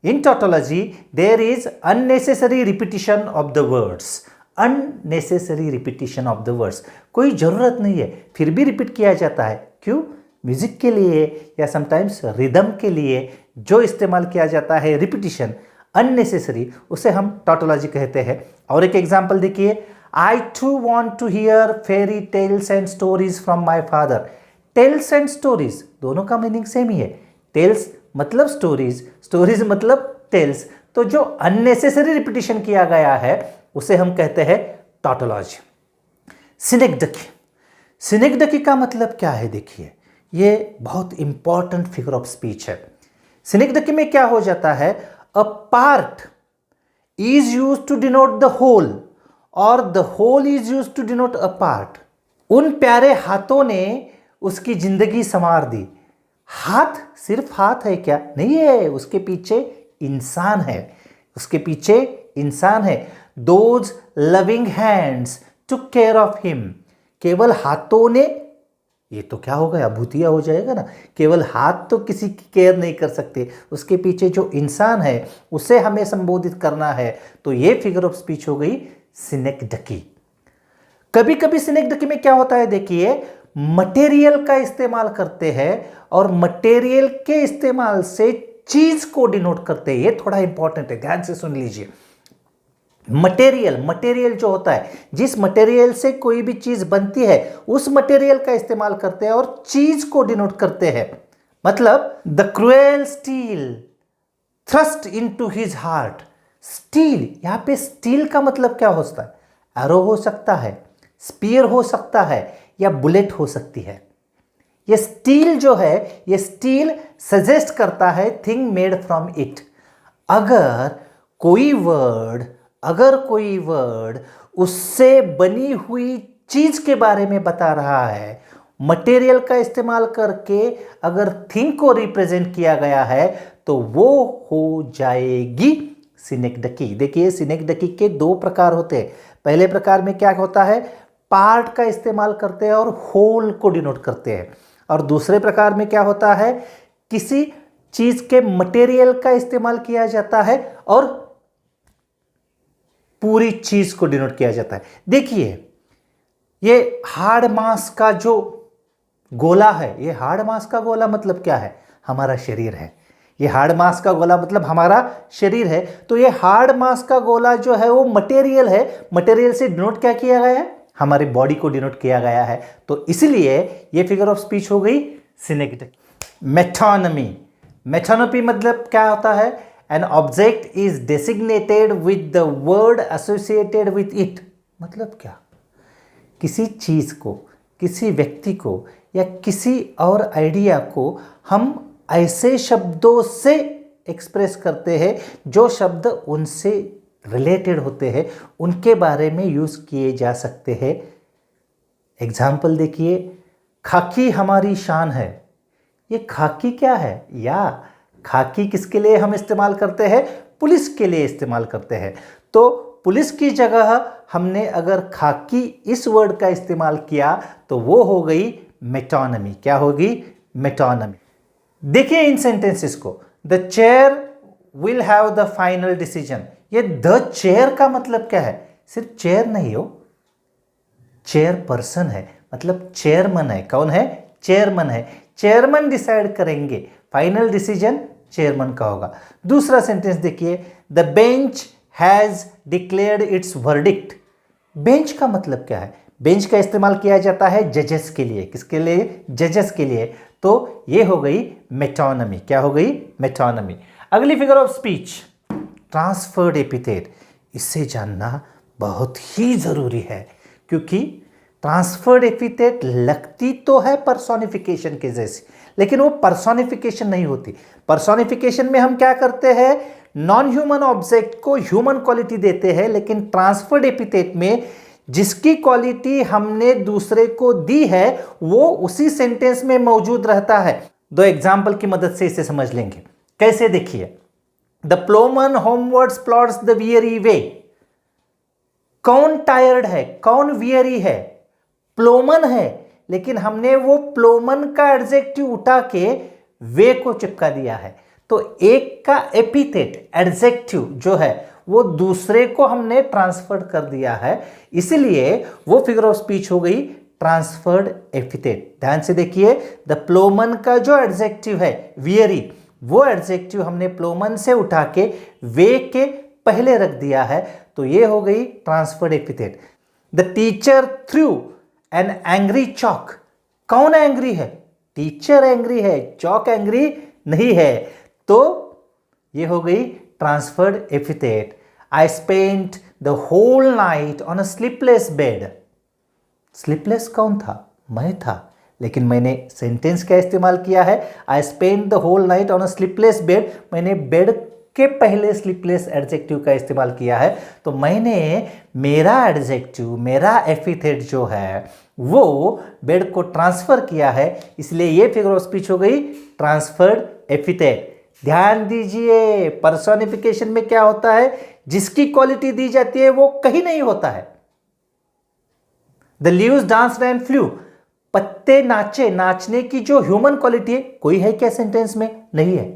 In tautology there is unnecessary repetition of the words. Unnecessary repetition of the words, कोई ज़रूरत नहीं है फिर भी रिपीट किया जाता है। क्यों? म्यूजिक के लिए या समटाइम्स रिदम के लिए जो इस्तेमाल किया जाता है रिपीटिशन, अननेसेसरी, उसे हम टॉटोलॉजी कहते हैं। और एक एग्जाम्पल देखिए, I too want to hear fairy tales and stories from my father. Tales and stories दोनों का मीनिंग सेम ही है। टेल्स मतलब स्टोरीज, स्टोरीज मतलब टेल्स। तो जो अननेसेसरी रिपीटिशन किया गया है उसे हम कहते हैं टॉटोलॉजी। सिनेक्डकी, सिनेक्डकी का मतलब क्या है? देखिए, ये बहुत इंपॉर्टेंट फिगर ऑफ स्पीच है। सिनेक्डकी में क्या हो जाता है? A part is used to denote the whole और the whole is used to denote a part. उन प्यारे हाथों ने उसकी जिंदगी संवार दी। हाथ सिर्फ हाथ है क्या? नहीं है, उसके पीछे इंसान है, उसके पीछे इंसान है। Those loving hands took care of him. केवल हाथों ने, ये तो क्या हो गया? भूतिया हो जाएगा ना। केवल हाथ तो किसी की केयर नहीं कर सकते, उसके पीछे जो इंसान है उसे हमें संबोधित करना है। तो ये फिगर ऑफ स्पीच हो गई सिनेक्डकी। कभी कभी सिनेक्डकी में क्या होता है? देखिए, मटेरियल का इस्तेमाल करते हैं और मटेरियल के इस्तेमाल से चीज को डिनोट करते हैं। ये थोड़ा इंपॉर्टेंट है, ध्यान से सुन लीजिए। मटेरियल जो होता है, जिस मटेरियल से कोई भी चीज बनती है उस मटेरियल का इस्तेमाल करते हैं और चीज को डिनोट करते हैं। मतलब the cruel steel thrust into his heart. Steel, यहां पे स्टील का मतलब क्या होता है? एरो हो सकता है, स्पीयर हो सकता है या बुलेट हो सकती है। ये स्टील जो है, ये स्टील सजेस्ट करता है थिंग मेड फ्रॉम इट। अगर कोई वर्ड उससे बनी हुई चीज के बारे में बता रहा है, मटेरियल का इस्तेमाल करके अगर थिंग को रिप्रेजेंट किया गया है, तो वो हो जाएगी सिनेक्डकी। देखिए, सिनेक्डकी के दो प्रकार होते हैं। पहले प्रकार में क्या होता है, पार्ट का इस्तेमाल करते हैं और होल को डिनोट करते हैं। और दूसरे प्रकार में क्या होता है, किसी चीज के मटेरियल का इस्तेमाल किया जाता है और पूरी चीज को डिनोट किया जाता है। देखिए, ये हार्ड मास का जो गोला है, ये हार्ड मास का गोला मतलब क्या है, हमारा शरीर है। ये हार्ड मास का गोला मतलब हमारा शरीर है। तो ये हार्ड मास का गोला जो है वो मटेरियल है। मटेरियल से डिनोट क्या किया गया है, हमारी बॉडी को डिनोट किया गया है। तो इसलिए ये फिगर ऑफ स्पीच हो गई सिनेक्टिक। मेटोनमी, मेटोनमी मतलब क्या होता है, an object is designated with the word associated with it. मतलब क्या, किसी चीज को, किसी व्यक्ति को या किसी और आइडिया को हम ऐसे शब्दों से एक्सप्रेस करते हैं जो शब्द उनसे रिलेटेड होते हैं, उनके बारे में यूज किए जा सकते हैं। एग्जाम्पल देखिए, खाकी हमारी शान है। ये खाकी क्या है, या खाकी किसके लिए हम इस्तेमाल करते हैं, पुलिस के लिए इस्तेमाल करते हैं। तो पुलिस की जगह हमने अगर खाकी इस वर्ड का इस्तेमाल किया तो वो हो गई मेटोनमी। क्या होगी, मेटोनमी। देखिए इन सेंटेंसेस को, the chair will have the final decision. ये द चेयर का मतलब क्या है, सिर्फ चेयर नहीं हो, चेयर पर्सन है, मतलब चेयरमैन है। कौन है, चेयरमैन है। चेयरमैन डिसाइड करेंगे, फाइनल डिसीजन चेयरमैन का होगा। दूसरा सेंटेंस देखिए, the bench has declared it's verdict. Bench का मतलब क्या है, बेंच का इस्तेमाल किया जाता है जजेस के लिए। किसके लिए, जजेस के लिए। तो ये हो गई मेटोनमी। क्या हो गई, मेटोनमी। अगली figure of speech, transferred epithet. इससे जानना बहुत ही जरूरी है, क्योंकि ट्रांसफर्ड एपिथेट लगती तो है पर्सोनिफिकेशन के जैसी, लेकिन वो पर्सोनिफिकेशन नहीं होती। पर्सोनिफिकेशन में हम क्या करते हैं, नॉन ह्यूमन ऑब्जेक्ट को ह्यूमन क्वालिटी देते हैं, लेकिन ट्रांसफर्ड एपिथेट में जिसकी क्वालिटी हमने दूसरे को दी है वो उसी सेंटेंस में मौजूद रहता है। दो एग्जाम्पल की मदद से इसे समझ लेंगे। कैसे, देखिए, द प्लोमन होमवर्ड्स प्लॉट्स द वियरी वे। कौन टायर्ड है, कौन वियरी है, प्लोमन है, लेकिन हमने वो प्लोमन का एडजेक्टिव उठा के वे को चिपका दिया है। तो एक का एपिथेट, एडजेक्टिव जो है, वो दूसरे को हमने ट्रांसफर कर दिया है, इसलिए वो फिगर ऑफ स्पीच हो गई ट्रांसफर्ड एपिथेट। ध्यान से देखिए, द प्लोमन का जो एडजेक्टिव है वियरी, वो एडजेक्टिव हमने प्लोमन से उठा के वे के पहले रख दिया है, तो ये हो गई transferred epithet. The teacher threw an angry chalk. कौन एंग्री है, टीचर एंग्री है, चॉक एंग्री नहीं है, तो ये हो गई transferred epithet. I spent the whole night on a sleepless bed. Sleepless कौन था, मैं था, लेकिन मैंने सेंटेंस क्या इस्तेमाल किया है, I spent the whole night on a sleepless bed. मैंने बेड के पहले स्लीपलेस एडजेक्टिव का इस्तेमाल किया है, तो मैंने मेरा एडजेक्टिव, मेरा एपिथेट जो है वो बेड को ट्रांसफर किया है, इसलिए ये फिगर ऑफ स्पीच हो गई ट्रांसफर्ड एपिथेट। ध्यान दीजिए, पर्सोनिफिकेशन में क्या होता है, जिसकी क्वालिटी दी जाती है वो कहीं नहीं होता है। The leaves danced and flu. पत्ते नाचे, नाचने की जो ह्यूमन क्वालिटी है, कोई है क्या सेंटेंस में, नहीं है,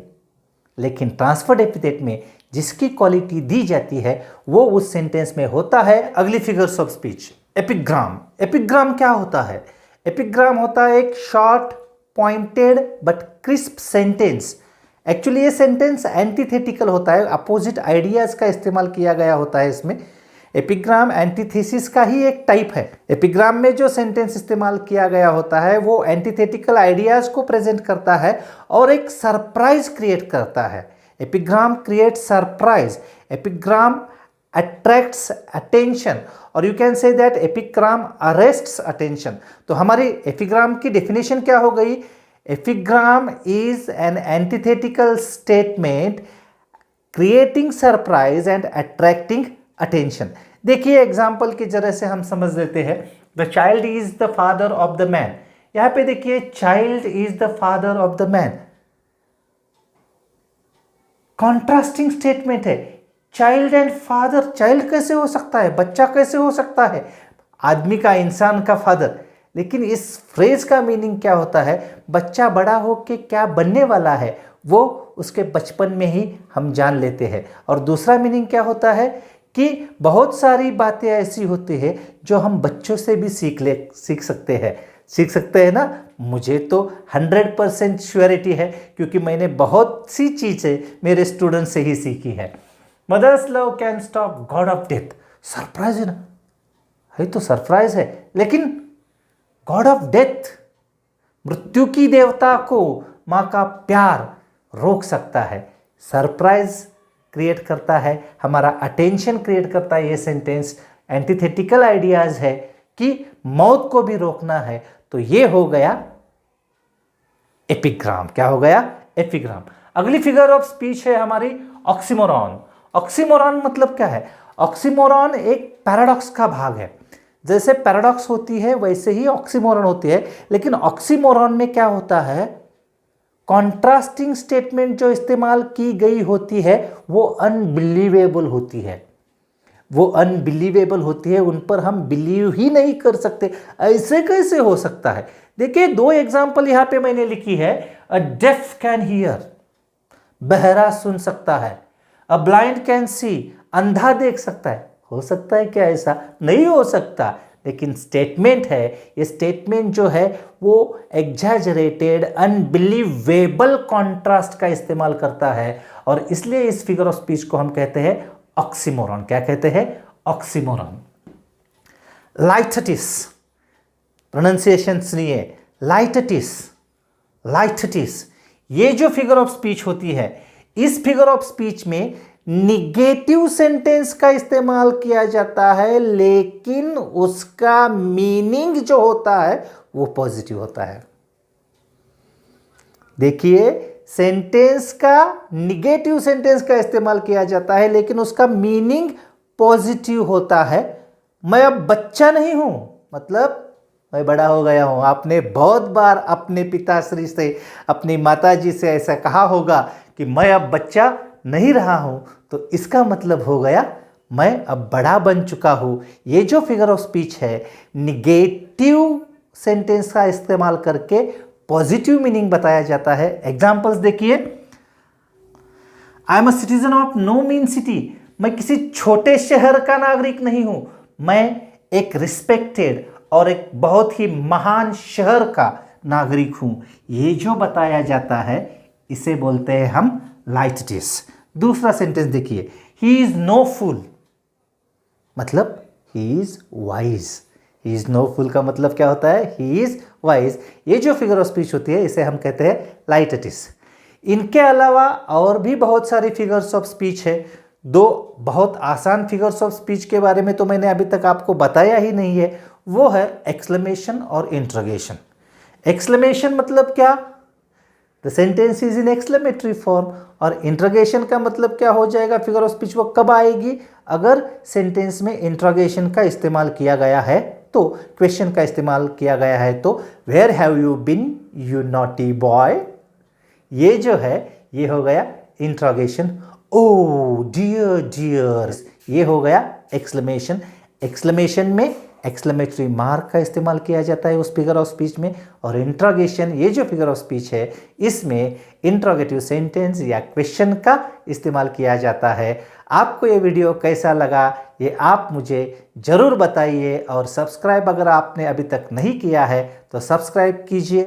लेकिन ट्रांसफर्ड एपिथेट में जिसकी क्वालिटी दी जाती है वो उस सेंटेंस में होता है। अगली figures of speech, epigram. Epigram क्या होता है, एपिग्राम होता है एक short pointed but crisp sentence. Actually ये सेंटेंस एंटीथेटिकल होता है, अपोजिट आइडियाज का इस्तेमाल किया गया होता है इसमें। एपिग्राम एंटीथेसिस का ही एक टाइप है। एपिग्राम में जो सेंटेंस इस्तेमाल किया गया होता है वो एंटीथेटिकल आइडियाज को प्रेजेंट करता है और एक सरप्राइज क्रिएट करता है। Epigram create surprise. Epigram attracts attention, और you can say that epigram arrests attention। तो हमारी एपिग्राम की डेफिनेशन क्या हो गई? Epigram is an antithetical statement creating surprise and attracting attention. देखिए एग्जाम्पल की जरिए से हम समझ लेते हैं। The child is the father of the man. यहां पे देखिए child is the father of the man, contrasting statement है। चाइल्ड एंड फादर, चाइल्ड कैसे हो सकता है, बच्चा कैसे हो सकता है, आदमी का, इंसान का फादर। लेकिन इस फ्रेज का मीनिंग क्या होता है? बच्चा बड़ा होके क्या बनने वाला है वो उसके बचपन में ही हम जान लेते हैं। और दूसरा मीनिंग क्या होता है कि बहुत सारी बातें ऐसी होती है जो हम बच्चों से भी सीख सकते हैं ना। मुझे तो 100% श्योरिटी है क्योंकि मैंने बहुत सी चीज़ें मेरे स्टूडेंट से ही सीखी है। Mother's love can stop god of death. Surprise है ना, है तो सरप्राइज है, लेकिन गॉड ऑफ डेथ, मृत्यु की देवता को माँ का प्यार रोक सकता है। सरप्राइज क्रिएट करता है, हमारा अटेंशन क्रिएट करता है। ये सेंटेंस एंटीथेटिकल आइडियाज है कि मौत को भी रोकना है। तो ये हो गया एपिग्राम। क्या हो गया? एपिग्राम। अगली फिगर ऑफ स्पीच है हमारी ऑक्सीमोरॉन। ऑक्सीमोरॉन मतलब क्या है? ऑक्सीमोरॉन एक पैराडॉक्स का भाग है। जैसे पैराडॉक्स होती है वैसे ही ऑक्सीमोरॉन होती है। लेकिन ऑक्सीमोरॉन में क्या होता है? कॉन्ट्रास्टिंग स्टेटमेंट जो इस्तेमाल की गई होती है वो अनबिलीवेबल होती है। वो अनबिलीवेबल होती है, उन पर हम बिलीव ही नहीं कर सकते। ऐसे कैसे हो सकता है? देखिए 2 एग्जाम्पल यहां पे मैंने लिखी है। अ डेफ कैन हियर, बहरा सुन सकता है। अ ब्लाइंड कैन सी, अंधा देख सकता है। हो सकता है क्या ऐसा? नहीं हो सकता। लेकिन स्टेटमेंट है, ये स्टेटमेंट जो है वो एग्जैजरेटेड अनबिलीवेबल कॉन्ट्रास्ट का इस्तेमाल करता है और इसलिए इस फिगर ऑफ स्पीच को हम कहते हैं ऑक्सीमोरॉन। क्या कहते हैं? ऑक्सीमोरॉन। लाइथटिस, प्रोनाउंसिएशन सुनिए, लाइथटिस, लाइथटिस। ये जो फिगर ऑफ स्पीच होती है, इस फिगर ऑफ स्पीच में निगेटिव सेंटेंस का इस्तेमाल किया जाता है, लेकिन उसका मीनिंग जो होता है वो पॉजिटिव होता है। देखिए सेंटेंस का, निगेटिव सेंटेंस का इस्तेमाल किया जाता है लेकिन उसका मीनिंग पॉजिटिव होता है। मैं अब बच्चा नहीं हूं, मतलब मैं बड़ा हो गया हूं। आपने बहुत बार अपने पिताश्री से, अपनी माताजी से ऐसा कहा होगा कि मैं अब बच्चा नहीं रहा हूं, तो इसका मतलब हो गया मैं अब बड़ा बन चुका हूं। ये जो फिगर ऑफ स्पीच है, निगेटिव सेंटेंस का इस्तेमाल करके पॉजिटिव मीनिंग बताया जाता है। एग्जांपल्स देखिए। I am a citizen of no mean city. मैं किसी छोटे शहर का नागरिक नहीं हूं, मैं एक रिस्पेक्टेड और एक बहुत ही महान शहर का नागरिक हूं। ये जो बताया जाता है इसे बोलते हैं हम लाइथटिस। दूसरा सेंटेंस देखिए। ही इज नो फूल, मतलब he is wise. He is no fool का मतलब क्या होता है? He is wise. ये जो फिगर ऑफ स्पीच होती है इसे हम कहते हैं लाइथटिस। इनके अलावा और भी बहुत सारी फिगर्स ऑफ स्पीच है। 2 बहुत आसान फिगर्स ऑफ स्पीच के बारे में तो मैंने अभी तक आपको बताया ही नहीं है, वो है एक्सक्लेमेशन और इंट्रोगेशन। एक्सक्लेमेशन मतलब क्या? The sentence is in exclamatory form. और इंट्रोगेशन का मतलब क्या हो जाएगा? फिगर ऑफ स्पीच वो कब आएगी? अगर सेंटेंस में इंट्रोगेशन का इस्तेमाल किया गया है, तो क्वेश्चन का इस्तेमाल किया गया है। तो where have you been you naughty boy, ये जो है ये हो गया इंट्रोगेशन। ओ डियर डियर्स, ये हो गया एक्सक्लेमेशन। एक्सक्लेमेशन में एक्सक्लेमेटरी मार्क का इस्तेमाल किया जाता है उस फिगर ऑफ स्पीच में। और इंट्रोगेशन, ये जो फिगर ऑफ स्पीच है, इसमें इंट्रोगेटिव सेंटेंस या क्वेश्चन का इस्तेमाल किया जाता है। आपको ये वीडियो कैसा लगा ये आप मुझे ज़रूर बताइए और सब्सक्राइब अगर आपने अभी तक नहीं किया है तो सब्सक्राइब कीजिए।